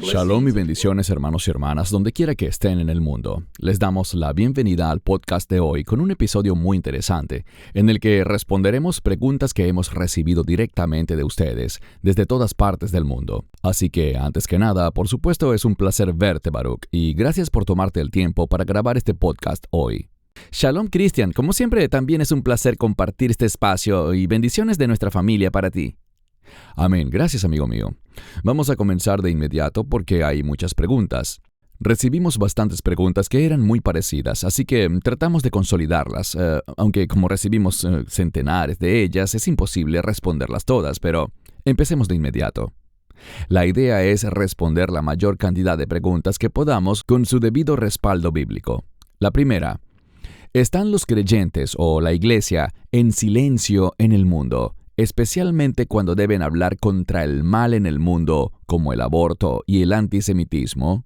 Shalom y bendiciones, hermanos y hermanas, donde quiera que estén en el mundo. Les damos la bienvenida al podcast de hoy con un episodio muy interesante, en el que responderemos preguntas que hemos recibido directamente de ustedes, desde todas partes del mundo. Así que, antes que nada, por supuesto, es un placer verte, Baruch, y gracias por tomarte el tiempo para grabar este podcast hoy. Shalom, Cristian. Como siempre, también es un placer compartir este espacio y bendiciones de nuestra familia para ti. Amén. Gracias, amigo mío. Vamos a comenzar de inmediato porque hay muchas preguntas. Recibimos bastantes preguntas que eran muy parecidas, así que tratamos de consolidarlas, aunque como recibimos centenares de ellas, es imposible responderlas todas, pero empecemos de inmediato. La idea es responder la mayor cantidad de preguntas que podamos con su debido respaldo bíblico. La primera: ¿están los creyentes o la iglesia en silencio en el mundo, especialmente cuando deben hablar contra el mal en el mundo, como el aborto y el antisemitismo?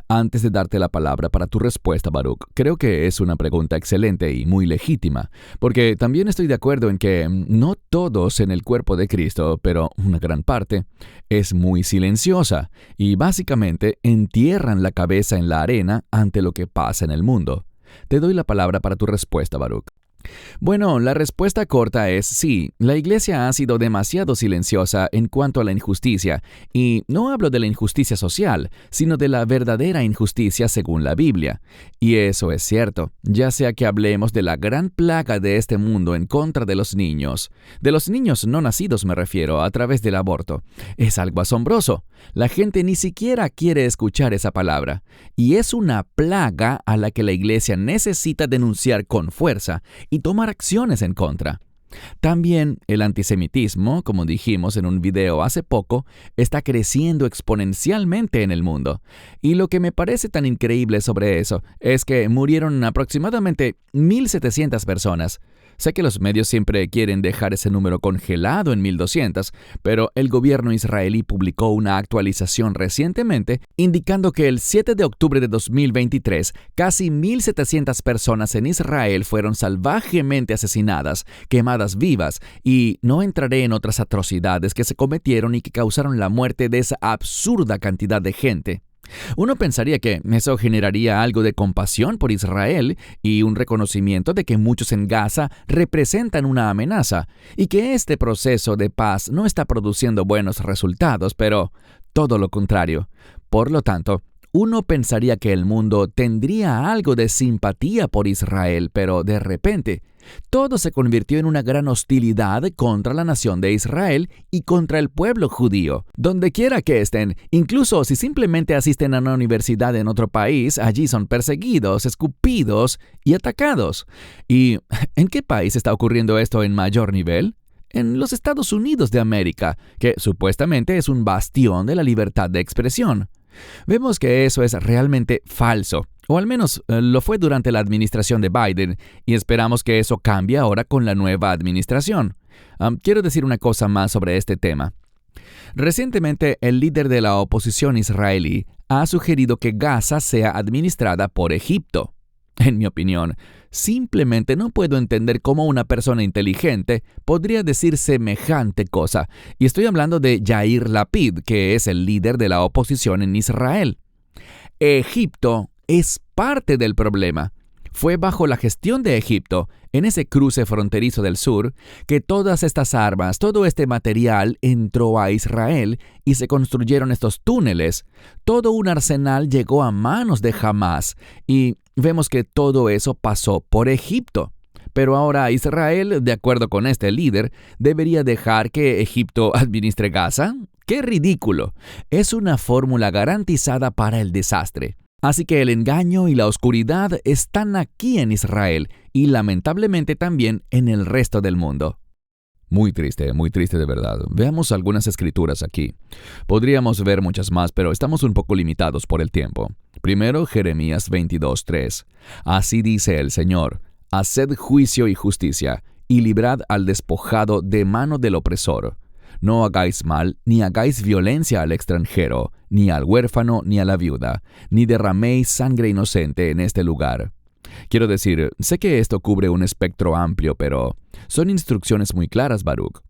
Antes de darte la palabra para tu respuesta, Baruch, creo que es una pregunta excelente y muy legítima, porque también estoy de acuerdo en que no todos en el cuerpo de Cristo, pero una gran parte, es muy silenciosa y básicamente entierran la cabeza en la arena ante lo que pasa en el mundo. Te doy la palabra para tu respuesta, Baruch. Bueno, la respuesta corta es sí, la iglesia ha sido demasiado silenciosa en cuanto a la injusticia, y no hablo de la injusticia social, sino de la verdadera injusticia según la Biblia. Y eso es cierto, ya sea que hablemos de la gran plaga de este mundo en contra de los niños no nacidos me refiero, a través del aborto. Es algo asombroso. La gente ni siquiera quiere escuchar esa palabra, y es una plaga a la que la iglesia necesita denunciar con fuerza y tomar acciones en contra. También el antisemitismo, como dijimos en un video hace poco, está creciendo exponencialmente en el mundo. Y lo que me parece tan increíble sobre eso es que murieron aproximadamente 1,700 personas. Sé que los medios siempre quieren dejar ese número congelado en 1,200, pero el gobierno israelí publicó una actualización recientemente indicando que el 7 de octubre de 2023, casi 1,700 personas en Israel fueron salvajemente asesinadas, quemadas vivas, y no entraré en otras atrocidades que se cometieron y que causaron la muerte de esa absurda cantidad de gente. Uno pensaría que eso generaría algo de compasión por Israel y un reconocimiento de que muchos en Gaza representan una amenaza y que este proceso de paz no está produciendo buenos resultados, pero todo lo contrario. Por lo tanto, uno pensaría que el mundo tendría algo de simpatía por Israel, pero de repente, todo se convirtió en una gran hostilidad contra la nación de Israel y contra el pueblo judío. Donde quiera que estén, incluso si simplemente asisten a una universidad en otro país, allí son perseguidos, escupidos y atacados. ¿Y en qué país está ocurriendo esto en mayor nivel? En los Estados Unidos de América, que supuestamente es un bastión de la libertad de expresión. Vemos que eso es realmente falso, o al menos lo fue durante la administración de Biden, y esperamos que eso cambie ahora con la nueva administración. Quiero decir una cosa más sobre este tema. Recientemente, el líder de la oposición israelí ha sugerido que Gaza sea administrada por Egipto. En mi opinión, simplemente no puedo entender cómo una persona inteligente podría decir semejante cosa. Y estoy hablando de Yair Lapid, que es el líder de la oposición en Israel. Egipto es parte del problema. Fue bajo la gestión de Egipto, en ese cruce fronterizo del sur, que todas estas armas, todo este material entró a Israel y se construyeron estos túneles. Todo un arsenal llegó a manos de Hamás y vemos que todo eso pasó por Egipto. Pero ahora Israel, de acuerdo con este líder, debería dejar que Egipto administre Gaza. ¡Qué ridículo! Es una fórmula garantizada para el desastre. Así que el engaño y la oscuridad están aquí en Israel y lamentablemente también en el resto del mundo. Muy triste de verdad. Veamos algunas escrituras aquí. Podríamos ver muchas más, pero estamos un poco limitados por el tiempo. Primero, Jeremías 22:3. Así dice el Señor: haced juicio y justicia, y librad al despojado de mano del opresor. No hagáis mal, ni hagáis violencia al extranjero, ni al huérfano, ni a la viuda, ni derraméis sangre inocente en este lugar. Quiero decir, sé que esto cubre un espectro amplio, pero son instrucciones muy claras, Baruch.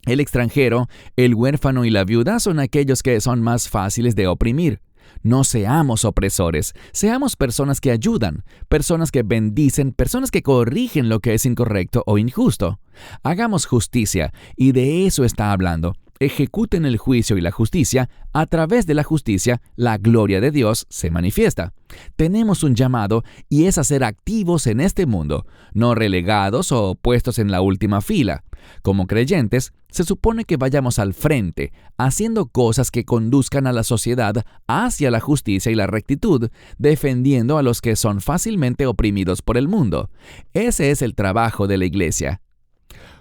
El extranjero, el huérfano y la viuda son aquellos que son más fáciles de oprimir. No seamos opresores, seamos personas que ayudan, personas que bendicen, personas que corrigen lo que es incorrecto o injusto. Hagamos justicia, y de eso está hablando. Ejecuten el juicio y la justicia. A través de la justicia, la gloria de Dios se manifiesta. Tenemos un llamado y es a ser activos en este mundo, no relegados o puestos en la última fila. Como creyentes, se supone que vayamos al frente, haciendo cosas que conduzcan a la sociedad hacia la justicia y la rectitud, defendiendo a los que son fácilmente oprimidos por el mundo. Ese es el trabajo de la iglesia.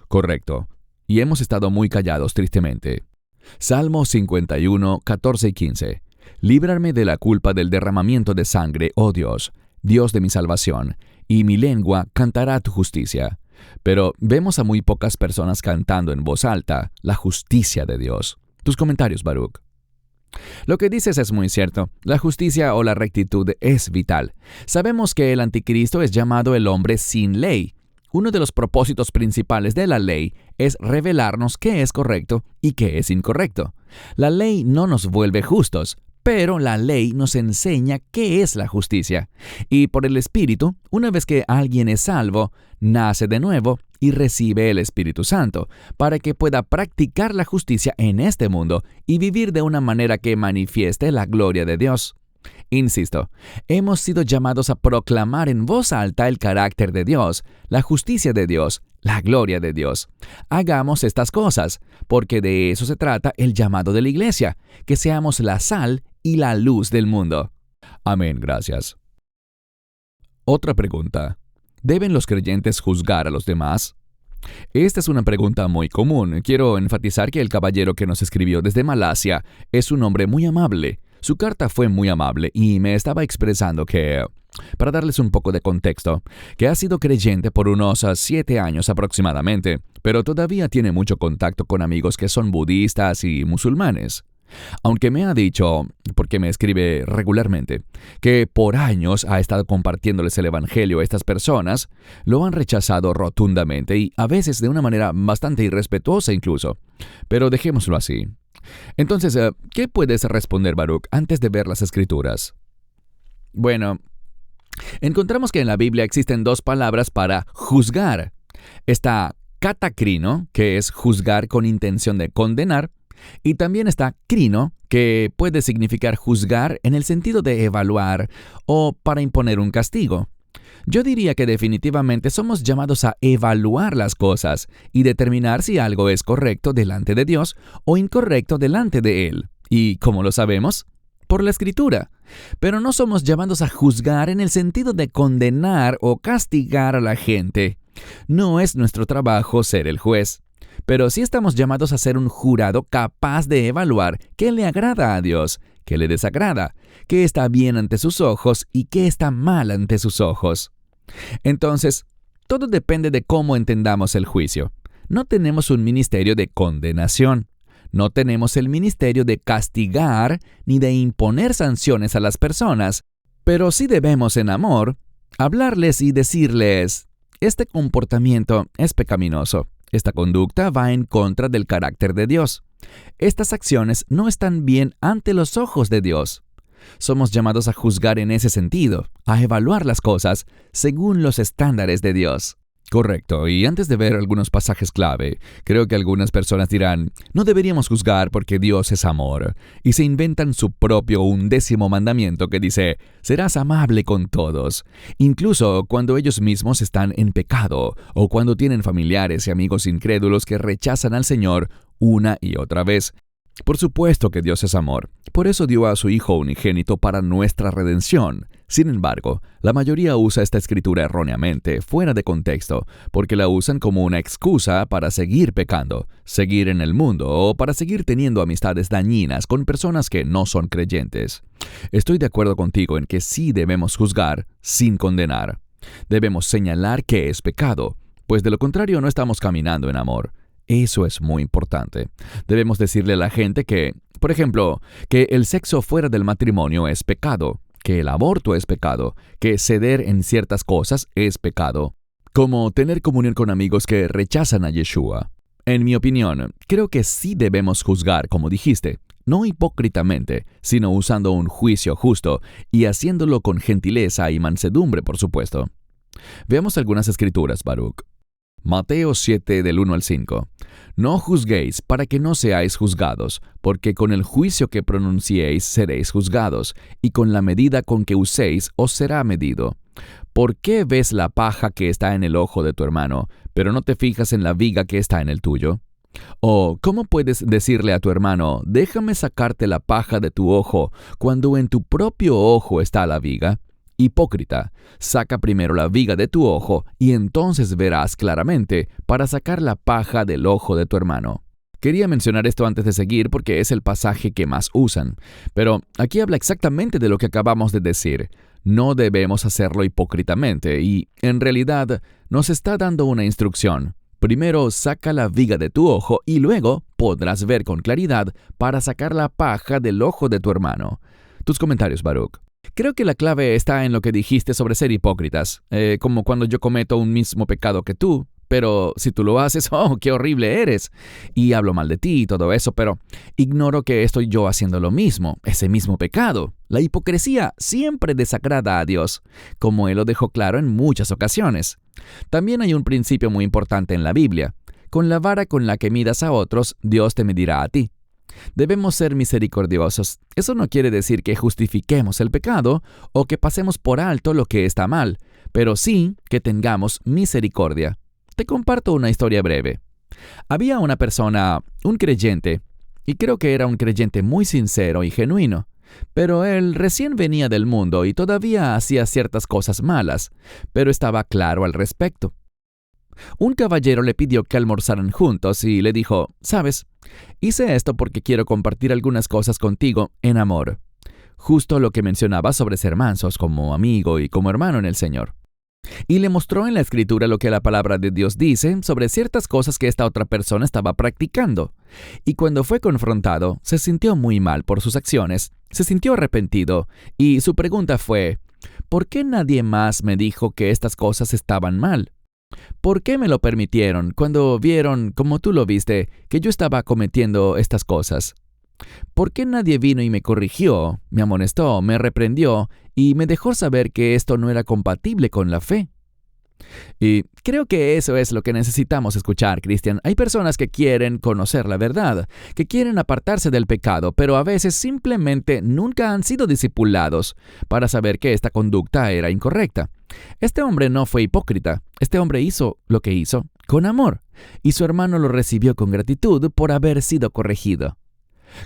Correcto. Y hemos estado muy callados, tristemente. Salmo 51, 14 y 15. Líbrame de la culpa del derramamiento de sangre, oh Dios, Dios de mi salvación, y mi lengua cantará tu justicia. Pero vemos a muy pocas personas cantando en voz alta la justicia de Dios. Tus comentarios, Baruch. Lo que dices es muy cierto. La justicia o la rectitud es vital. Sabemos que el anticristo es llamado el hombre sin ley. Uno de los propósitos principales de la ley es revelarnos qué es correcto y qué es incorrecto. La ley no nos vuelve justos, pero la ley nos enseña qué es la justicia. Y por el Espíritu, una vez que alguien es salvo, nace de nuevo y recibe el Espíritu Santo, para que pueda practicar la justicia en este mundo y vivir de una manera que manifieste la gloria de Dios. Insisto, hemos sido llamados a proclamar en voz alta el carácter de Dios, la justicia de Dios, la gloria de Dios. Hagamos estas cosas, porque de eso se trata el llamado de la iglesia, que seamos la sal y la luz del mundo. Amén, gracias. Otra pregunta. ¿Deben los creyentes juzgar a los demás? Esta es una pregunta muy común. Quiero enfatizar que el caballero que nos escribió desde Malasia es un hombre muy amable. Su carta fue muy amable y me estaba expresando que, para darles un poco de contexto, que ha sido creyente por unos 7 años aproximadamente, pero todavía tiene mucho contacto con amigos que son budistas y musulmanes. Aunque me ha dicho, porque me escribe regularmente, que por años ha estado compartiéndoles el evangelio a estas personas, lo han rechazado rotundamente y a veces de una manera bastante irrespetuosa incluso. Pero dejémoslo así. Entonces, ¿qué puedes responder, Baruch, antes de ver las Escrituras? Bueno, encontramos que en la Biblia existen 2 palabras para juzgar. Está katakrino, que es juzgar con intención de condenar, y también está krino, que puede significar juzgar en el sentido de evaluar o para imponer un castigo. Yo diría que definitivamente somos llamados a evaluar las cosas y determinar si algo es correcto delante de Dios o incorrecto delante de Él. ¿Y cómo lo sabemos? Por la Escritura. Pero no somos llamados a juzgar en el sentido de condenar o castigar a la gente. No es nuestro trabajo ser el juez. Pero sí estamos llamados a ser un jurado capaz de evaluar qué le agrada a Dios, qué le desagrada, qué está bien ante sus ojos y qué está mal ante sus ojos. Entonces, todo depende de cómo entendamos el juicio. No tenemos un ministerio de condenación. No tenemos el ministerio de castigar ni de imponer sanciones a las personas, pero sí debemos en amor hablarles y decirles, este comportamiento es pecaminoso. Esta conducta va en contra del carácter de Dios. Estas acciones no están bien ante los ojos de Dios. Somos llamados a juzgar en ese sentido, a evaluar las cosas según los estándares de Dios. Correcto, y antes de ver algunos pasajes clave, creo que algunas personas dirán, no deberíamos juzgar porque Dios es amor, y se inventan su propio 11º mandamiento que dice, serás amable con todos, incluso cuando ellos mismos están en pecado, o cuando tienen familiares y amigos incrédulos que rechazan al Señor una y otra vez. Por supuesto que Dios es amor, por eso dio a su Hijo unigénito para nuestra redención. Sin embargo, la mayoría usa esta escritura erróneamente, fuera de contexto, porque la usan como una excusa para seguir pecando, seguir en el mundo o para seguir teniendo amistades dañinas con personas que no son creyentes. Estoy de acuerdo contigo en que sí debemos juzgar sin condenar. Debemos señalar que es pecado, pues de lo contrario no estamos caminando en amor. Eso es muy importante. Debemos decirle a la gente que, por ejemplo, que el sexo fuera del matrimonio es pecado, que el aborto es pecado, que ceder en ciertas cosas es pecado, como tener comunión con amigos que rechazan a Yeshua. En mi opinión, creo que sí debemos juzgar, como dijiste, no hipócritamente, sino usando un juicio justo y haciéndolo con gentileza y mansedumbre, por supuesto. Veamos algunas escrituras, Baruch. Mateo 7, del 1 al 5. No juzguéis para que no seáis juzgados, porque con el juicio que pronunciéis seréis juzgados, y con la medida con que uséis os será medido. ¿Por qué ves la paja que está en el ojo de tu hermano, pero no te fijas en la viga que está en el tuyo? ¿O cómo puedes decirle a tu hermano, déjame sacarte la paja de tu ojo, cuando en tu propio ojo está la viga? Hipócrita, saca primero la viga de tu ojo y entonces verás claramente para sacar la paja del ojo de tu hermano. Quería mencionar esto antes de seguir porque es el pasaje que más usan, pero aquí habla exactamente de lo que acabamos de decir. No debemos hacerlo hipócritamente y, en realidad, nos está dando una instrucción. Primero saca la viga de tu ojo y luego podrás ver con claridad para sacar la paja del ojo de tu hermano. Tus comentarios, Baruch. Creo que la clave está en lo que dijiste sobre ser hipócritas, como cuando yo cometo un mismo pecado que tú, pero si tú lo haces, ¡oh, qué horrible eres! Y hablo mal de ti y todo eso, pero ignoro que estoy yo haciendo lo mismo, ese mismo pecado. La hipocresía siempre desagrada a Dios, como Él lo dejó claro en muchas ocasiones. También hay un principio muy importante en la Biblia. Con la vara con la que midas a otros, Dios te medirá a ti. Debemos ser misericordiosos. Eso no quiere decir que justifiquemos el pecado o que pasemos por alto lo que está mal, pero sí que tengamos misericordia. Te comparto una historia breve. Había una persona, un creyente, y creo que era un creyente muy sincero y genuino, pero él recién venía del mundo y todavía hacía ciertas cosas malas, pero estaba claro al respecto. Un caballero le pidió que almorzaran juntos y le dijo, «¿Sabes? Hice esto porque quiero compartir algunas cosas contigo en amor». Justo lo que mencionaba sobre ser mansos como amigo y como hermano en el Señor. Y le mostró en la Escritura lo que la palabra de Dios dice sobre ciertas cosas que esta otra persona estaba practicando. Y cuando fue confrontado, se sintió muy mal por sus acciones, se sintió arrepentido, y su pregunta fue, ¿por qué nadie más me dijo que estas cosas estaban mal? ¿Por qué me lo permitieron cuando vieron, como tú lo viste, que yo estaba cometiendo estas cosas? ¿Por qué nadie vino y me corrigió, me amonestó, me reprendió y me dejó saber que esto no era compatible con la fe? Y creo que eso es lo que necesitamos escuchar, Cristian. Hay personas que quieren conocer la verdad, que quieren apartarse del pecado, pero a veces simplemente nunca han sido discipulados para saber que esta conducta era incorrecta. Este hombre no fue hipócrita. Este hombre hizo lo que hizo con amor, y su hermano lo recibió con gratitud por haber sido corregido.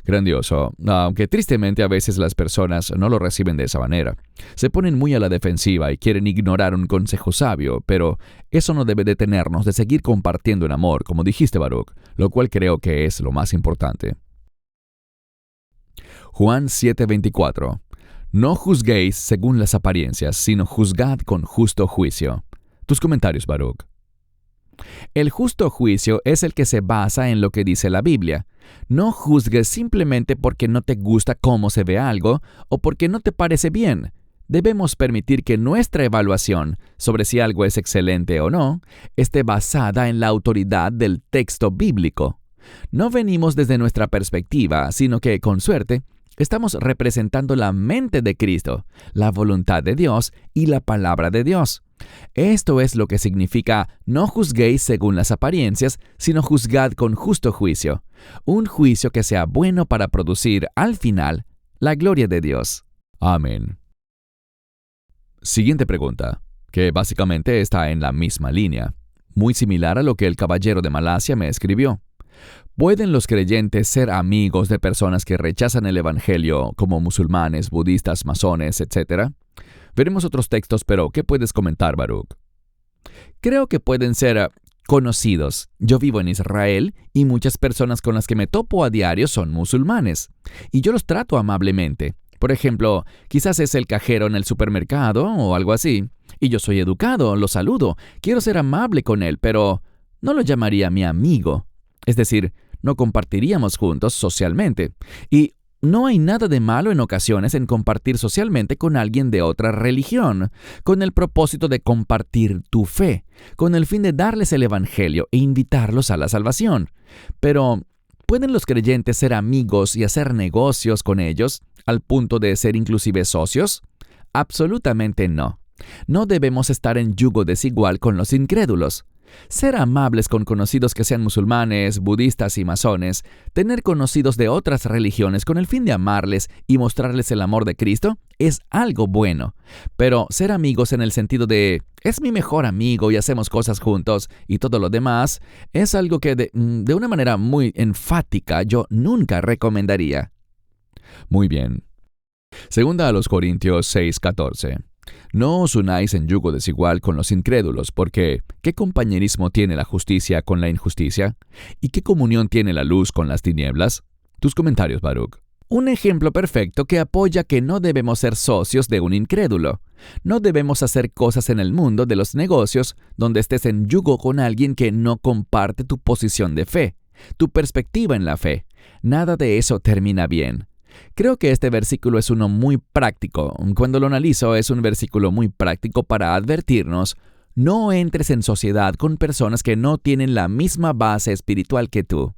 Grandioso, aunque tristemente a veces las personas no lo reciben de esa manera. Se ponen muy a la defensiva y quieren ignorar un consejo sabio, pero eso no debe detenernos de seguir compartiendo en amor, como dijiste, Baruch, lo cual creo que es lo más importante. Juan 7:24. No juzguéis según las apariencias, sino juzgad con justo juicio. Tus comentarios, Baruch. El justo juicio es el que se basa en lo que dice la Biblia. No juzgues simplemente porque no te gusta cómo se ve algo o porque no te parece bien. Debemos permitir que nuestra evaluación sobre si algo es excelente o no esté basada en la autoridad del texto bíblico. No venimos desde nuestra perspectiva, sino que, con suerte, estamos representando la mente de Cristo, la voluntad de Dios y la palabra de Dios. Esto es lo que significa no juzguéis según las apariencias, sino juzgad con justo juicio. Un juicio que sea bueno para producir, al final, la gloria de Dios. Amén. Siguiente pregunta, que básicamente está en la misma línea, muy similar a lo que el caballero de Malasia me escribió. ¿Pueden los creyentes ser amigos de personas que rechazan el Evangelio, como musulmanes, budistas, masones, etc.? Veremos otros textos, pero ¿qué puedes comentar, Baruch? Creo que pueden ser conocidos. Yo vivo en Israel y muchas personas con las que me topo a diario son musulmanes. Y yo los trato amablemente. Por ejemplo, quizás es el cajero en el supermercado o algo así. Y yo soy educado, lo saludo, quiero ser amable con él, pero no lo llamaría mi amigo. Es decir, no compartiríamos juntos socialmente. Y no hay nada de malo en ocasiones en compartir socialmente con alguien de otra religión, con el propósito de compartir tu fe, con el fin de darles el Evangelio e invitarlos a la salvación. Pero, ¿pueden los creyentes ser amigos y hacer negocios con ellos, al punto de ser inclusive socios? Absolutamente no. No debemos estar en yugo desigual con los incrédulos. Ser amables con conocidos que sean musulmanes, budistas y masones, tener conocidos de otras religiones con el fin de amarles y mostrarles el amor de Cristo, es algo bueno. Pero ser amigos en el sentido de, es mi mejor amigo y hacemos cosas juntos y todo lo demás, es algo que de una manera muy enfática yo nunca recomendaría. Muy bien. Segunda a los Corintios 6:14. No os unáis en yugo desigual con los incrédulos, porque ¿qué compañerismo tiene la justicia con la injusticia? ¿Y qué comunión tiene la luz con las tinieblas? Tus comentarios, Baruch. Un ejemplo perfecto que apoya que no debemos ser socios de un incrédulo. No debemos hacer cosas en el mundo de los negocios donde estés en yugo con alguien que no comparte tu posición de fe, tu perspectiva en la fe. Nada de eso termina bien. Creo que este versículo es uno muy práctico. Cuando lo analizo, es un versículo muy práctico para advertirnos: no entres en sociedad con personas que no tienen la misma base espiritual que tú.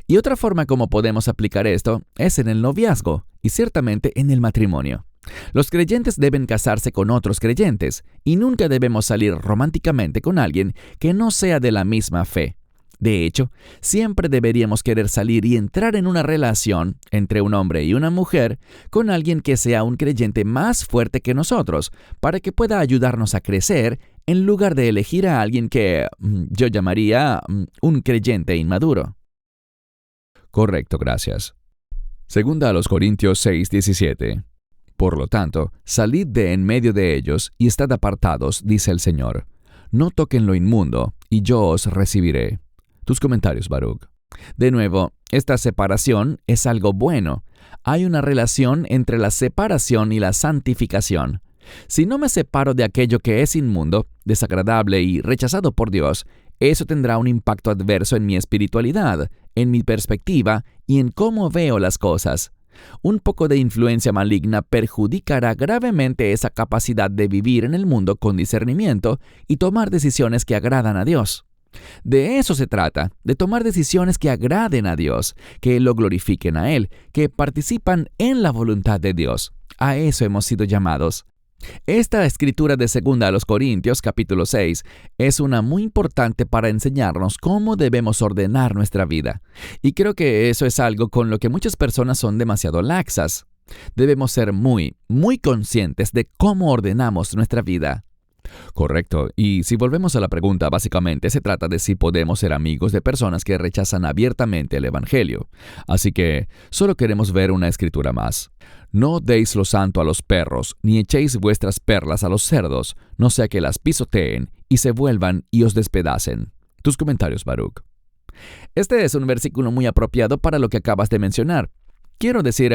Y otra forma como podemos aplicar esto es en el noviazgo y ciertamente en el matrimonio. Los creyentes deben casarse con otros creyentes y nunca debemos salir románticamente con alguien que no sea de la misma fe. De hecho, siempre deberíamos querer salir y entrar en una relación entre un hombre y una mujer con alguien que sea un creyente más fuerte que nosotros, para que pueda ayudarnos a crecer, en lugar de elegir a alguien que yo llamaría un creyente inmaduro. Correcto, gracias. Segunda a los Corintios 6:17. Por lo tanto, salid de en medio de ellos y estad apartados, dice el Señor. No toquen lo inmundo, y yo os recibiré. Tus comentarios, Baruch. De nuevo, esta separación es algo bueno. Hay una relación entre la separación y la santificación. Si no me separo de aquello que es inmundo, desagradable y rechazado por Dios, eso tendrá un impacto adverso en mi espiritualidad, en mi perspectiva y en cómo veo las cosas. Un poco de influencia maligna perjudicará gravemente esa capacidad de vivir en el mundo con discernimiento y tomar decisiones que agradan a Dios. De eso se trata, de tomar decisiones que agraden a Dios, que lo glorifiquen a Él, que participan en la voluntad de Dios. A eso hemos sido llamados. Esta escritura de 2 a los Corintios, capítulo 6, es una muy importante para enseñarnos cómo debemos ordenar nuestra vida. Y creo que eso es algo con lo que muchas personas son demasiado laxas. Debemos ser muy conscientes de cómo ordenamos nuestra vida. Correcto. Y si volvemos a la pregunta, básicamente se trata de si podemos ser amigos de personas que rechazan abiertamente el Evangelio. Así que solo queremos ver una escritura más. No deis lo santo a los perros, ni echéis vuestras perlas a los cerdos, no sea que las pisoteen y se vuelvan y os despedacen. Tus comentarios, Baruch. Este es un versículo muy apropiado para lo que acabas de mencionar. Quiero decir,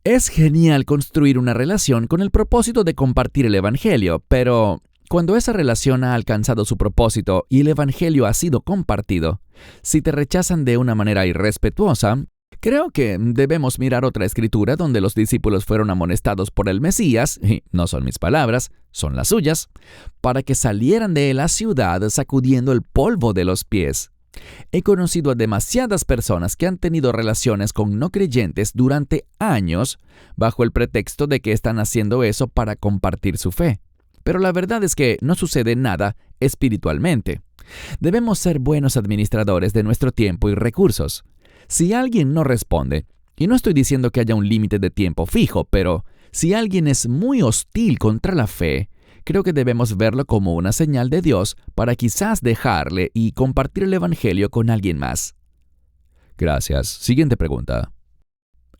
es genial construir una relación con el propósito de compartir el Evangelio, pero cuando esa relación ha alcanzado su propósito y el Evangelio ha sido compartido, si te rechazan de una manera irrespetuosa, creo que debemos mirar otra escritura donde los discípulos fueron amonestados por el Mesías, y no son mis palabras, son las suyas, para que salieran de la ciudad sacudiendo el polvo de los pies. He conocido a demasiadas personas que han tenido relaciones con no creyentes durante años bajo el pretexto de que están haciendo eso para compartir su fe. Pero la verdad es que no sucede nada espiritualmente. Debemos ser buenos administradores de nuestro tiempo y recursos. Si alguien no responde, y no estoy diciendo que haya un límite de tiempo fijo, pero si alguien es muy hostil contra la fe, creo que debemos verlo como una señal de Dios para quizás dejarle y compartir el Evangelio con alguien más. Gracias. Siguiente pregunta.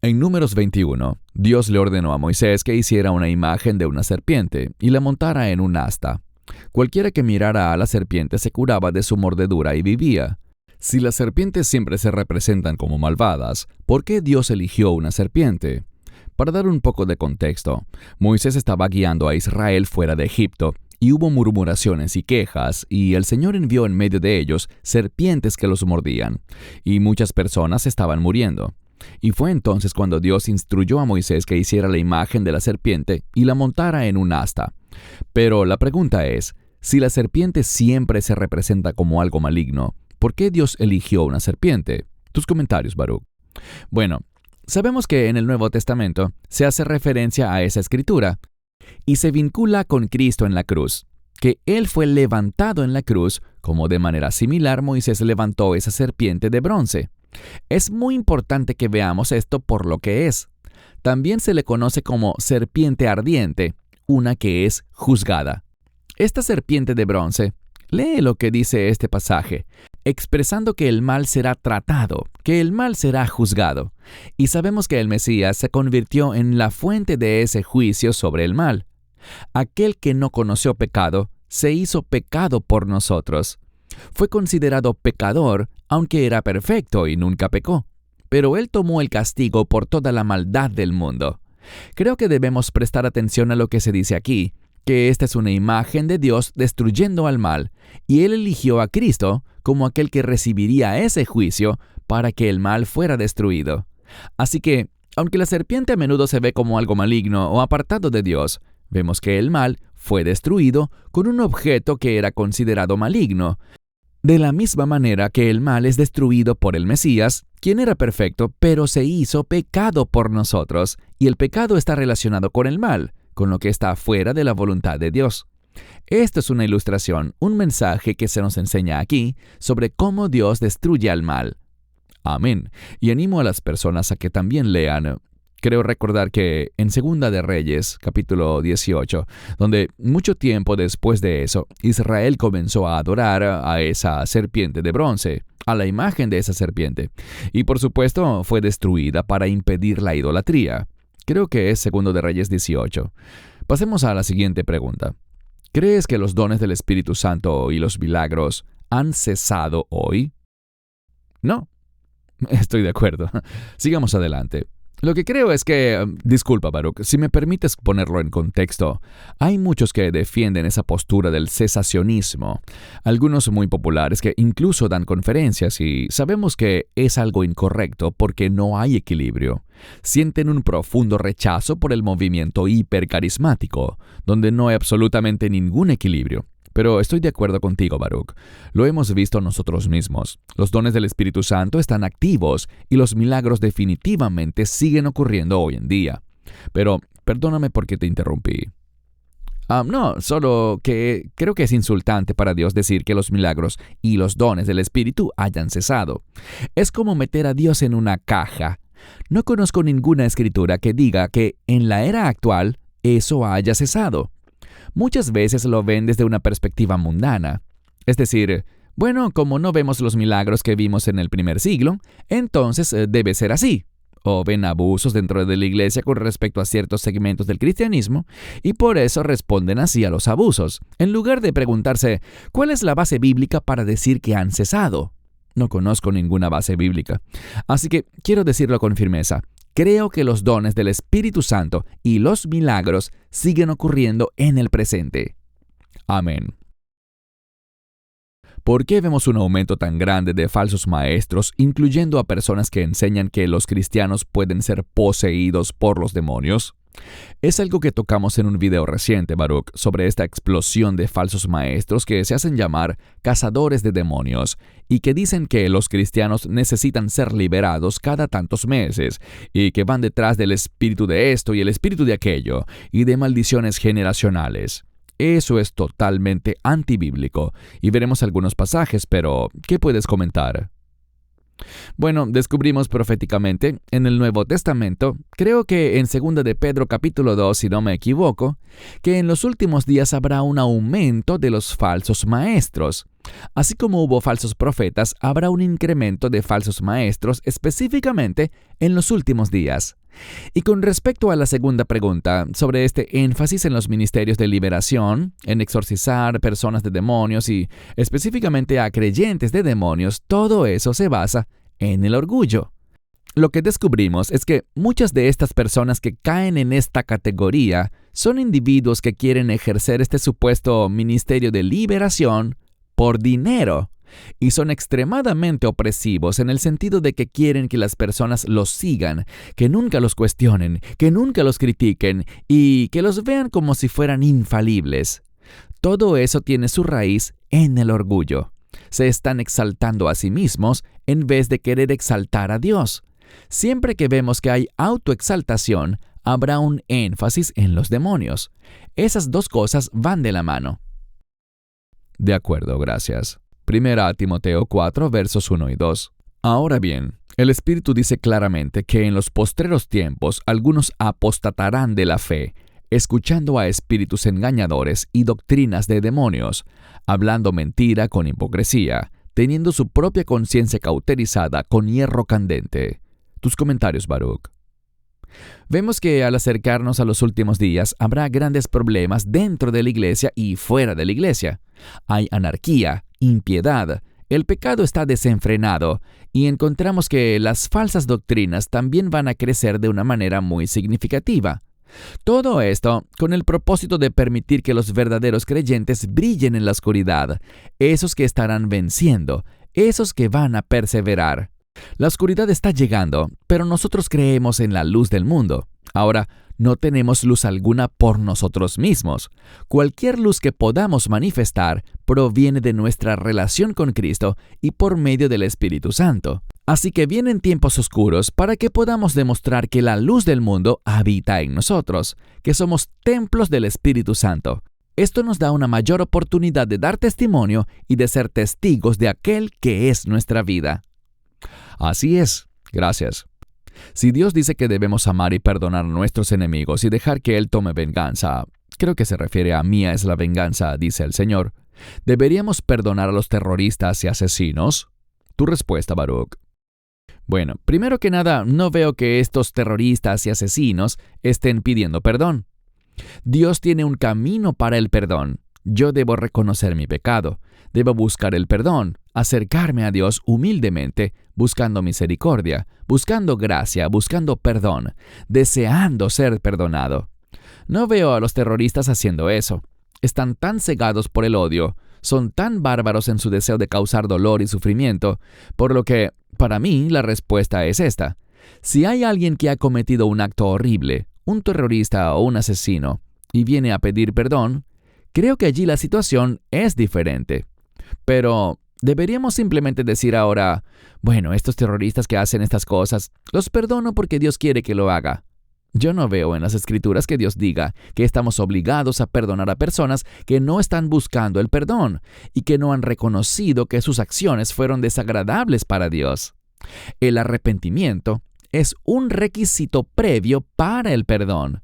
En Números 21, Dios le ordenó a Moisés que hiciera una imagen de una serpiente y la montara en un asta. Cualquiera que mirara a la serpiente se curaba de su mordedura y vivía. Si las serpientes siempre se representan como malvadas, ¿por qué Dios eligió una serpiente? Para dar un poco de contexto, Moisés estaba guiando a Israel fuera de Egipto y hubo murmuraciones y quejas, y el Señor envió en medio de ellos serpientes que los mordían, y muchas personas estaban muriendo. Y fue entonces cuando Dios instruyó a Moisés que hiciera la imagen de la serpiente y la montara en un asta. Pero la pregunta es, si la serpiente siempre se representa como algo maligno, ¿por qué Dios eligió una serpiente? Tus comentarios, Baruch. Bueno, sabemos que en el Nuevo Testamento se hace referencia a esa escritura y se vincula con Cristo en la cruz, que Él fue levantado en la cruz, como de manera similar Moisés levantó esa serpiente de bronce. Es muy importante que veamos esto por lo que es. También se le conoce como serpiente ardiente, una que es juzgada. Esta serpiente de bronce, lee lo que dice este pasaje, expresando que el mal será tratado, que el mal será juzgado. Y sabemos que el Mesías se convirtió en la fuente de ese juicio sobre el mal. Aquel que no conoció pecado, se hizo pecado por nosotros. Fue considerado pecador, aunque era perfecto y nunca pecó. Pero Él tomó el castigo por toda la maldad del mundo. Creo que debemos prestar atención a lo que se dice aquí, que esta es una imagen de Dios destruyendo al mal, y Él eligió a Cristo como aquel que recibiría ese juicio para que el mal fuera destruido. Así que, aunque la serpiente a menudo se ve como algo maligno o apartado de Dios, vemos que el mal fue destruido con un objeto que era considerado maligno, de la misma manera que el mal es destruido por el Mesías, quien era perfecto, pero se hizo pecado por nosotros, y el pecado está relacionado con el mal, con lo que está fuera de la voluntad de Dios. Esto es una ilustración, un mensaje que se nos enseña aquí sobre cómo Dios destruye al mal. Amén. Y animo a las personas a que también lean. Creo recordar que en Segunda de Reyes, capítulo 18, donde mucho tiempo después de eso, Israel comenzó a adorar a esa serpiente de bronce, a la imagen de esa serpiente, y por supuesto fue destruida para impedir la idolatría. Creo que es Segundo de Reyes 18. Pasemos a la siguiente pregunta. ¿Crees que los dones del Espíritu Santo y los milagros han cesado hoy? No. Estoy de acuerdo. Sigamos adelante. Lo que creo es que, disculpa Baruch, si me permites ponerlo en contexto, hay muchos que defienden esa postura del cesacionismo, algunos muy populares que incluso dan conferencias y sabemos que es algo incorrecto porque no hay equilibrio. Sienten un profundo rechazo por el movimiento hipercarismático, donde no hay absolutamente ningún equilibrio. Pero estoy de acuerdo contigo, Baruch. Lo hemos visto nosotros mismos. Los dones del Espíritu Santo están activos y los milagros definitivamente siguen ocurriendo hoy en día. Pero perdóname porque te interrumpí. No, solo que creo que es insultante para Dios decir que los milagros y los dones del Espíritu hayan cesado. Es como meter a Dios en una caja. No conozco ninguna escritura que diga que en la era actual eso haya cesado. Muchas veces lo ven desde una perspectiva mundana. Es decir, bueno, como no vemos los milagros que vimos en el primer siglo, entonces debe ser así. O ven abusos dentro de la iglesia con respecto a ciertos segmentos del cristianismo y por eso responden así a los abusos, en lugar de preguntarse, ¿cuál es la base bíblica para decir que han cesado? No conozco ninguna base bíblica. Así que quiero decirlo con firmeza. Creo que los dones del Espíritu Santo y los milagros siguen ocurriendo en el presente. Amén. ¿Por qué vemos un aumento tan grande de falsos maestros, incluyendo a personas que enseñan que los cristianos pueden ser poseídos por los demonios? Es algo que tocamos en un video reciente, Baruch, sobre esta explosión de falsos maestros que se hacen llamar cazadores de demonios y que dicen que los cristianos necesitan ser liberados cada tantos meses y que van detrás del espíritu de esto y el espíritu de aquello y de maldiciones generacionales. Eso es totalmente antibíblico y veremos algunos pasajes, pero ¿qué puedes comentar? Bueno, descubrimos proféticamente en el Nuevo Testamento, creo que en 2 de Pedro capítulo 2, si no me equivoco, que en los últimos días habrá un aumento de los falsos maestros. Así como hubo falsos profetas, habrá un incremento de falsos maestros específicamente en los últimos días. Y con respecto a la segunda pregunta, sobre este énfasis en los ministerios de liberación, en exorcizar personas de demonios y específicamente a creyentes de demonios, todo eso se basa en el orgullo. Lo que descubrimos es que muchas de estas personas que caen en esta categoría son individuos que quieren ejercer este supuesto ministerio de liberación por dinero y son extremadamente opresivos en el sentido de que quieren que las personas los sigan, que nunca los cuestionen, que nunca los critiquen y que los vean como si fueran infalibles. Todo eso tiene su raíz en el orgullo. Se están exaltando a sí mismos en vez de querer exaltar a Dios. Siempre que vemos que hay autoexaltación, habrá un énfasis en los demonios. Esas dos cosas van de la mano. De acuerdo, gracias. Primera a Timoteo 4, versos 1 y 2. Ahora bien, el Espíritu dice claramente que en los postreros tiempos algunos apostatarán de la fe, escuchando a espíritus engañadores y doctrinas de demonios, hablando mentira con hipocresía, teniendo su propia conciencia cauterizada con hierro candente. Tus comentarios, Baruch. Vemos que al acercarnos a los últimos días habrá grandes problemas dentro de la iglesia y fuera de la iglesia. Hay anarquía, impiedad, el pecado está desenfrenado y encontramos que las falsas doctrinas también van a crecer de una manera muy significativa. Todo esto con el propósito de permitir que los verdaderos creyentes brillen en la oscuridad, esos que estarán venciendo, esos que van a perseverar. La oscuridad está llegando, pero nosotros creemos en la luz del mundo. Ahora, no tenemos luz alguna por nosotros mismos. Cualquier luz que podamos manifestar proviene de nuestra relación con Cristo y por medio del Espíritu Santo. Así que vienen tiempos oscuros para que podamos demostrar que la luz del mundo habita en nosotros, que somos templos del Espíritu Santo. Esto nos da una mayor oportunidad de dar testimonio y de ser testigos de aquel que es nuestra vida. Así es. Gracias. Si Dios dice que debemos amar y perdonar a nuestros enemigos y dejar que Él tome venganza, creo que se refiere a mía es la venganza, dice el Señor, ¿deberíamos perdonar a los terroristas y asesinos? Tu respuesta, Baruch. Bueno, primero que nada, no veo que estos terroristas y asesinos estén pidiendo perdón. Dios tiene un camino para el perdón. Yo debo reconocer mi pecado, debo buscar el perdón, acercarme a Dios humildemente, buscando misericordia, buscando gracia, buscando perdón, deseando ser perdonado. No veo a los terroristas haciendo eso. Están tan cegados por el odio, son tan bárbaros en su deseo de causar dolor y sufrimiento, por lo que, para mí, la respuesta es esta. Si hay alguien que ha cometido un acto horrible, un terrorista o un asesino, y viene a pedir perdón, creo que allí la situación es diferente. Pero deberíamos simplemente decir ahora, bueno, estos terroristas que hacen estas cosas, los perdono porque Dios quiere que lo haga. Yo no veo en las Escrituras que Dios diga que estamos obligados a perdonar a personas que no están buscando el perdón y que no han reconocido que sus acciones fueron desagradables para Dios. El arrepentimiento es un requisito previo para el perdón.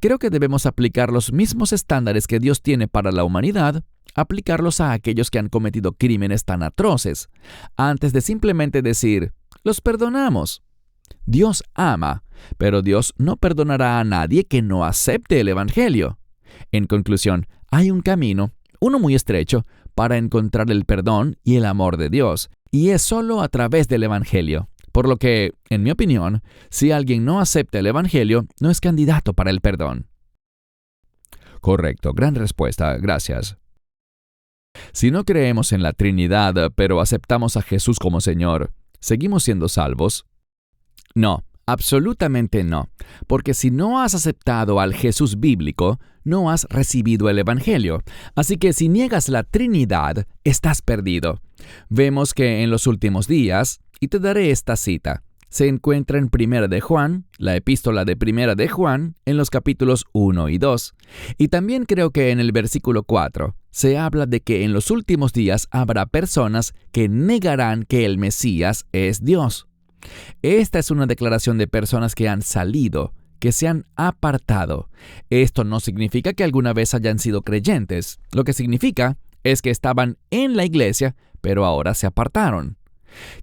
Creo que debemos aplicar los mismos estándares que Dios tiene para la humanidad, aplicarlos a aquellos que han cometido crímenes tan atroces, antes de simplemente decir, los perdonamos. Dios ama, pero Dios no perdonará a nadie que no acepte el Evangelio. En conclusión, hay un camino, uno muy estrecho, para encontrar el perdón y el amor de Dios, y es solo a través del Evangelio. Por lo que, en mi opinión, si alguien no acepta el Evangelio, no es candidato para el perdón. Correcto, gran respuesta, gracias. Si no creemos en la Trinidad, pero aceptamos a Jesús como Señor, ¿seguimos siendo salvos? No, absolutamente no, porque si no has aceptado al Jesús bíblico, no has recibido el Evangelio. Así que si niegas la Trinidad, estás perdido. Vemos que en los últimos días, y te daré esta cita, se encuentra en Primera de Juan, la epístola de Primera de Juan, en los capítulos 1 y 2. Y también creo que en el versículo 4 se habla de que en los últimos días habrá personas que negarán que el Mesías es Dios. Esta es una declaración de personas que han salido, que se han apartado. Esto no significa que alguna vez hayan sido creyentes. Lo que significa es que estaban en la iglesia, pero ahora se apartaron.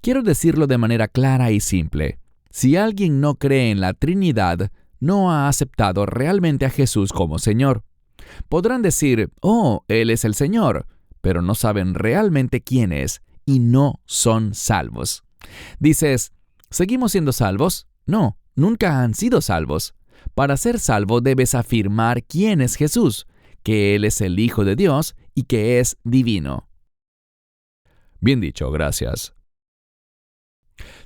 Quiero decirlo de manera clara y simple. Si alguien no cree en la Trinidad, no ha aceptado realmente a Jesús como Señor. Podrán decir, oh, Él es el Señor, pero no saben realmente quién es y no son salvos. Dices, ¿Seguimos siendo salvos? No, nunca han sido salvos. Para ser salvo debes afirmar quién es Jesús, que Él es el Hijo de Dios y que es divino. Bien dicho, gracias.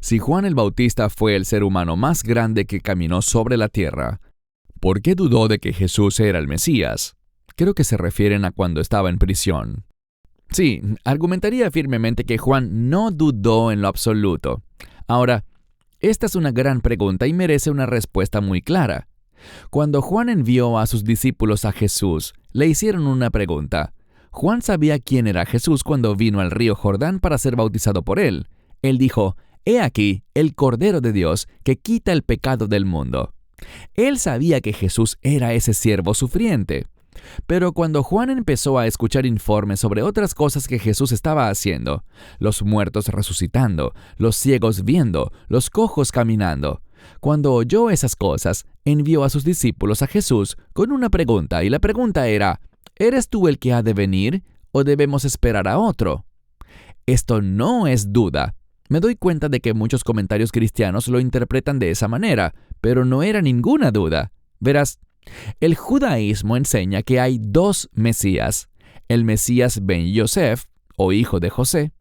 Si Juan el Bautista fue el ser humano más grande que caminó sobre la tierra, ¿por qué dudó de que Jesús era el Mesías? Creo que se refieren a cuando estaba en prisión. Sí, argumentaría firmemente que Juan no dudó en lo absoluto. Ahora, esta es una gran pregunta y merece una respuesta muy clara. Cuando Juan envió a sus discípulos a Jesús, le hicieron una pregunta. Juan sabía quién era Jesús cuando vino al río Jordán para ser bautizado por él. Él dijo, «He aquí el Cordero de Dios que quita el pecado del mundo». Él sabía que Jesús era ese siervo sufriente. Pero cuando Juan empezó a escuchar informes sobre otras cosas que Jesús estaba haciendo, los muertos resucitando, los ciegos viendo, los cojos caminando, cuando oyó esas cosas, envió a sus discípulos a Jesús con una pregunta, y la pregunta era, ¿eres tú el que ha de venir o debemos esperar a otro? Esto no es duda. Me doy cuenta de que muchos comentarios cristianos lo interpretan de esa manera, pero no era ninguna duda. Verás, el judaísmo enseña que hay dos Mesías, el Mesías Ben Yosef, o hijo de José,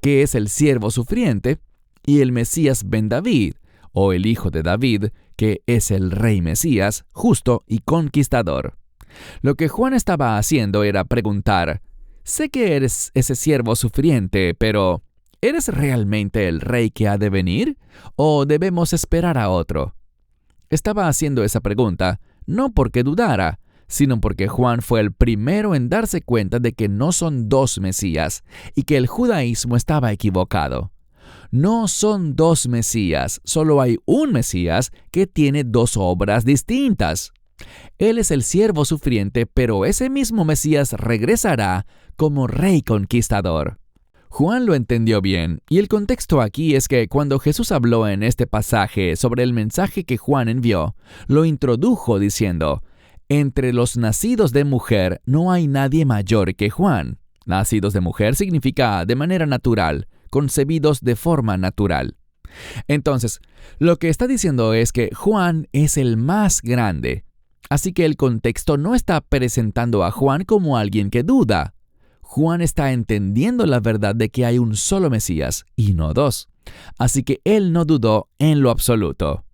que es el siervo sufriente, y el Mesías Ben David, o el hijo de David, que es el rey Mesías, justo y conquistador. Lo que Juan estaba haciendo era preguntar, sé que eres ese siervo sufriente, pero ¿eres realmente el rey que ha de venir? ¿O debemos esperar a otro? Estaba haciendo esa pregunta no porque dudara, sino porque Juan fue el primero en darse cuenta de que no son dos Mesías y que el judaísmo estaba equivocado. No son dos Mesías, solo hay un Mesías que tiene dos obras distintas. Él es el siervo sufriente, pero ese mismo Mesías regresará como rey conquistador. Juan lo entendió bien, y el contexto aquí es que cuando Jesús habló en este pasaje sobre el mensaje que Juan envió, lo introdujo diciendo, «Entre los nacidos de mujer no hay nadie mayor que Juan». Nacidos de mujer significa de manera natural, concebidos de forma natural. Entonces, lo que está diciendo es que Juan es el más grande. Así que el contexto no está presentando a Juan como alguien que duda. Juan está entendiendo la verdad de que hay un solo Mesías y no dos. Así que él no dudó en lo absoluto.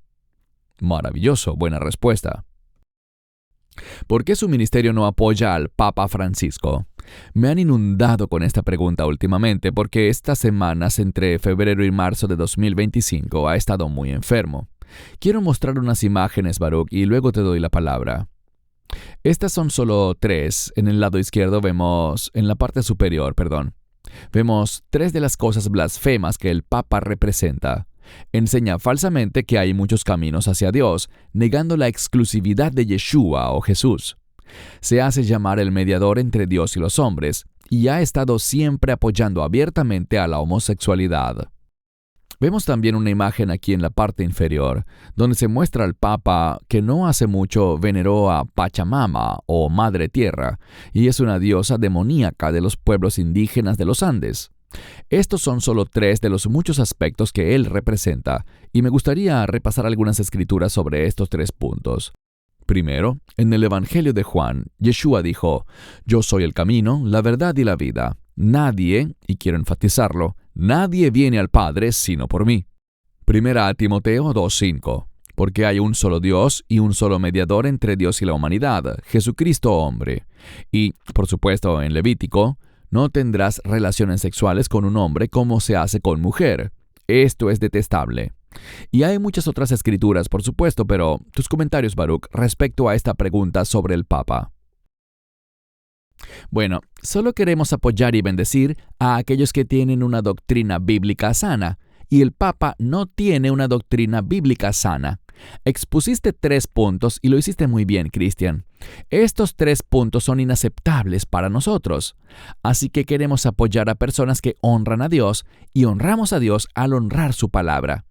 Maravilloso, buena respuesta. ¿Por qué su ministerio no apoya al Papa Francisco? Me han inundado con esta pregunta últimamente porque estas semanas entre febrero y marzo de 2025 ha estado muy enfermo. Quiero mostrar unas imágenes, Baruch, y luego te doy la palabra. Estas son solo tres. En el lado izquierdo en la parte superior, vemos tres de las cosas blasfemas que el Papa representa. Enseña falsamente que hay muchos caminos hacia Dios, negando la exclusividad de Yeshua o Jesús. Se hace llamar el mediador entre Dios y los hombres, y ha estado siempre apoyando abiertamente a la homosexualidad. Vemos también una imagen aquí en la parte inferior, donde se muestra al Papa que no hace mucho veneró a Pachamama o Madre Tierra, y es una diosa demoníaca de los pueblos indígenas de los Andes. Estos son solo tres de los muchos aspectos que él representa, y me gustaría repasar algunas escrituras sobre estos tres puntos. Primero, en el Evangelio de Juan, Yeshua dijo, «Yo soy el camino, la verdad y la vida. Nadie, y quiero enfatizarlo, nadie viene al Padre sino por mí». Primera a Timoteo 2:5. Porque hay un solo Dios y un solo mediador entre Dios y la humanidad, Jesucristo hombre. Y, por supuesto, en Levítico, no tendrás relaciones sexuales con un hombre como se hace con mujer. Esto es detestable. Y hay muchas otras escrituras, por supuesto, pero tus comentarios, Baruch, respecto a esta pregunta sobre el Papa. Bueno, solo queremos apoyar y bendecir a aquellos que tienen una doctrina bíblica sana, y el Papa no tiene una doctrina bíblica sana. Expusiste 3 puntos y lo hiciste muy bien, Cristian. Estos 3 puntos son inaceptables para nosotros. Así que queremos apoyar a personas que honran a Dios y honramos a Dios al honrar su palabra.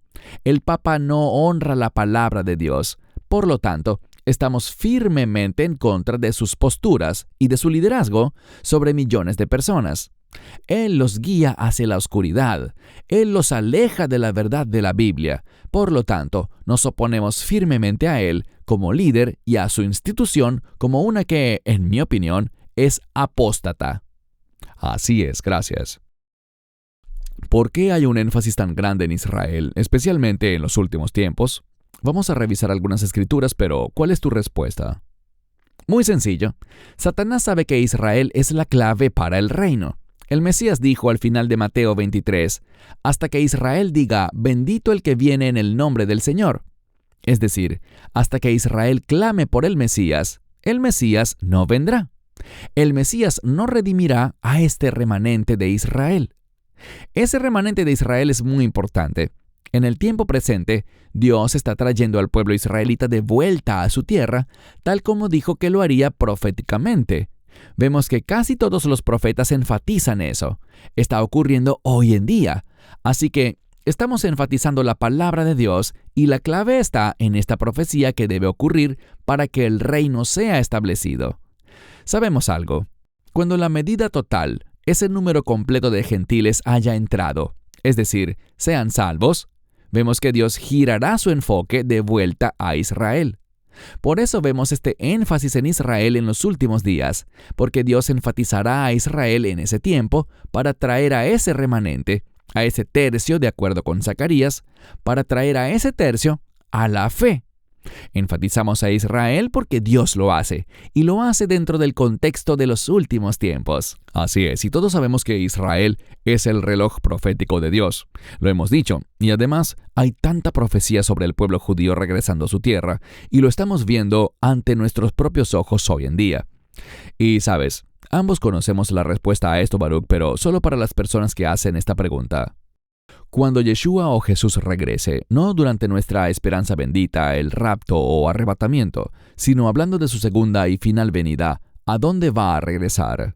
El Papa no honra la palabra de Dios. Por lo tanto, estamos firmemente en contra de sus posturas y de su liderazgo sobre millones de personas. Él los guía hacia la oscuridad. Él los aleja de la verdad de la Biblia. Por lo tanto, nos oponemos firmemente a Él como líder y a su institución como una que, en mi opinión, es apóstata. Así es, gracias. ¿Por qué hay un énfasis tan grande en Israel, especialmente en los últimos tiempos? Vamos a revisar algunas escrituras, pero ¿cuál es tu respuesta? Muy sencillo. Satanás sabe que Israel es la clave para el reino. El Mesías dijo al final de Mateo 23, hasta que Israel diga, bendito el que viene en el nombre del Señor. Es decir, hasta que Israel clame por el Mesías no vendrá. El Mesías no redimirá a este remanente de Israel. Ese remanente de Israel es muy importante. En el tiempo presente, Dios está trayendo al pueblo israelita de vuelta a su tierra, tal como dijo que lo haría proféticamente. Vemos que casi todos los profetas enfatizan eso. Está ocurriendo hoy en día. Así que estamos enfatizando la palabra de Dios y la clave está en esta profecía que debe ocurrir para que el reino sea establecido. Sabemos algo. Cuando la medida total, ese número completo de gentiles haya entrado, es decir, sean salvos, vemos que Dios girará su enfoque de vuelta a Israel. Por eso vemos este énfasis en Israel en los últimos días, porque Dios enfatizará a Israel en ese tiempo para traer a ese remanente, a ese tercio, de acuerdo con Zacarías, para traer a ese tercio a la fe. Enfatizamos a Israel porque Dios lo hace, y lo hace dentro del contexto de los últimos tiempos. Así es, y todos sabemos que Israel es el reloj profético de Dios. Lo hemos dicho, y además hay tanta profecía sobre el pueblo judío regresando a su tierra, y lo estamos viendo ante nuestros propios ojos hoy en día. Y sabes, ambos conocemos la respuesta a esto, Baruch, pero solo para las personas que hacen esta pregunta. Cuando Yeshua o Jesús regrese, no durante nuestra esperanza bendita, el rapto o arrebatamiento, sino hablando de su segunda y final venida, ¿a dónde va a regresar?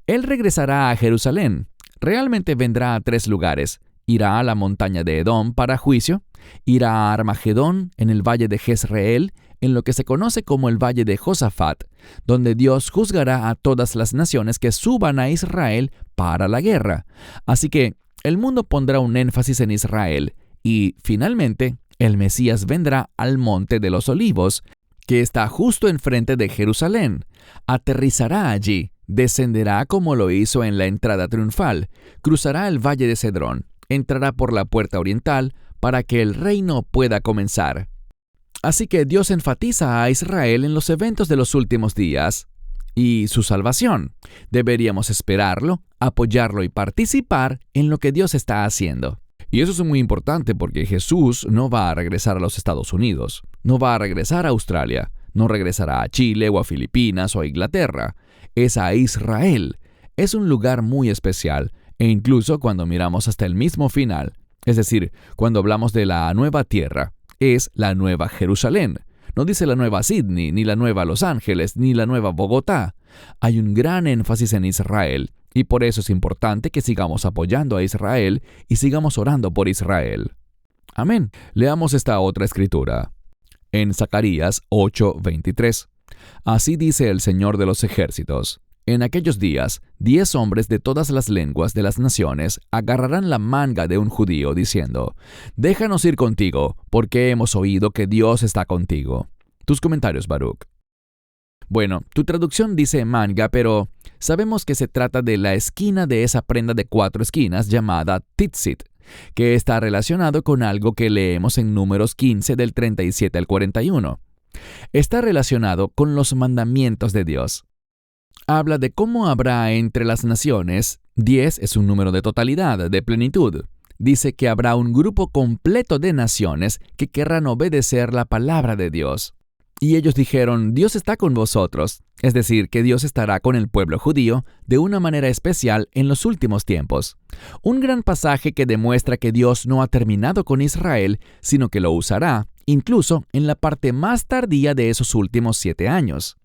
Él regresará a Jerusalén. Realmente vendrá a 3 lugares. Irá a la montaña de Edom para juicio, irá a Armagedón en el valle de Jezreel, en lo que se conoce como el valle de Josafat, donde Dios juzgará a todas las naciones que suban a Israel para la guerra. Así que el mundo pondrá un énfasis en Israel y, finalmente, el Mesías vendrá al Monte de los Olivos, que está justo enfrente de Jerusalén. Aterrizará allí, descenderá como lo hizo en la entrada triunfal, cruzará el valle de Cedrón, entrará por la puerta oriental para que el reino pueda comenzar. Así que Dios enfatiza a Israel en los eventos de los últimos días y su salvación. Deberíamos esperarlo, apoyarlo y participar en lo que Dios está haciendo. Y eso es muy importante porque Jesús no va a regresar a los Estados Unidos, no va a regresar a Australia, no regresará a Chile o a Filipinas o a Inglaterra. Es a Israel. Es un lugar muy especial e incluso cuando miramos hasta el mismo final, es decir, cuando hablamos de la nueva tierra, es la nueva Jerusalén. No dice la nueva Sydney, ni la nueva Los Ángeles, ni la nueva Bogotá. Hay un gran énfasis en Israel, y por eso es importante que sigamos apoyando a Israel y sigamos orando por Israel. Amén. Leamos esta otra escritura. En Zacarías 8:23. Así dice el Señor de los ejércitos. En aquellos días, 10 hombres de todas las lenguas de las naciones agarrarán la manga de un judío, diciendo, déjanos ir contigo, porque hemos oído que Dios está contigo. Tus comentarios, Baruch. Bueno, tu traducción dice manga, pero sabemos que se trata de la esquina de esa prenda de 4 esquinas llamada tzitzit, que está relacionado con algo que leemos en Números 15 del 37 al 41. Está relacionado con los mandamientos de Dios. Habla de cómo habrá entre las naciones, 10 es un número de totalidad, de plenitud. Dice que habrá un grupo completo de naciones que querrán obedecer la palabra de Dios. Y ellos dijeron, Dios está con vosotros, es decir, que Dios estará con el pueblo judío de una manera especial en los últimos tiempos. Un gran pasaje que demuestra que Dios no ha terminado con Israel, sino que lo usará, incluso en la parte más tardía de esos últimos 7 años.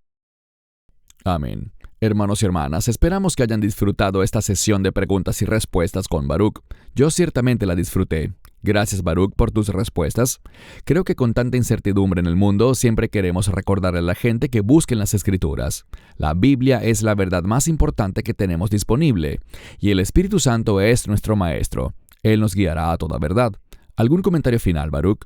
Amén. Hermanos y hermanas, esperamos que hayan disfrutado esta sesión de preguntas y respuestas con Baruch. Yo ciertamente la disfruté. Gracias, Baruch, por tus respuestas. Creo que con tanta incertidumbre en el mundo, siempre queremos recordarle a la gente que busquen las Escrituras. La Biblia es la verdad más importante que tenemos disponible, y el Espíritu Santo es nuestro Maestro. Él nos guiará a toda verdad. ¿Algún comentario final, Baruch?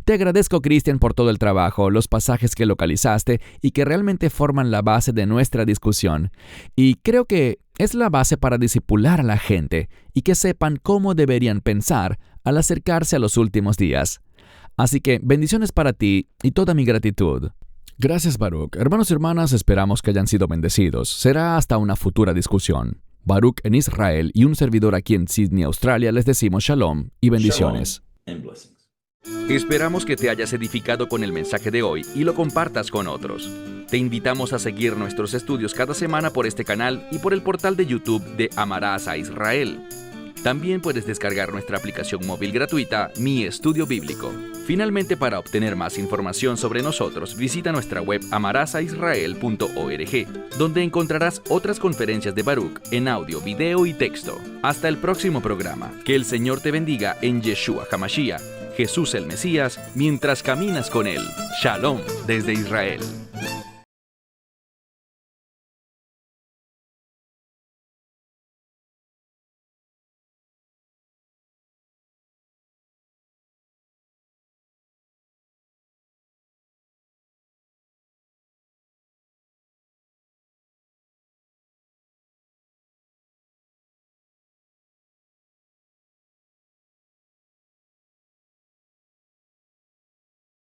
Te agradezco, Cristian, por todo el trabajo, los pasajes que localizaste y que realmente forman la base de nuestra discusión. Y creo que es la base para discipular a la gente y que sepan cómo deberían pensar al acercarse a los últimos días. Así que bendiciones para ti y toda mi gratitud. Gracias, Baruch. Hermanos y hermanas, esperamos que hayan sido bendecidos. Será hasta una futura discusión. Baruch en Israel y un servidor aquí en Sydney, Australia, les decimos shalom y bendiciones. Esperamos que te hayas edificado con el mensaje de hoy y lo compartas con otros. Te invitamos a seguir nuestros estudios cada semana por este canal y por el portal de YouTube de Amarás a Israel. También puedes descargar nuestra aplicación móvil gratuita, Mi Estudio Bíblico. Finalmente, para obtener más información sobre nosotros, visita nuestra web amarasaisrael.org, donde encontrarás otras conferencias de Baruch en audio, video y texto. Hasta el próximo programa. Que el Señor te bendiga en Yeshua HaMashiach, Jesús el Mesías, mientras caminas con Él. Shalom desde Israel.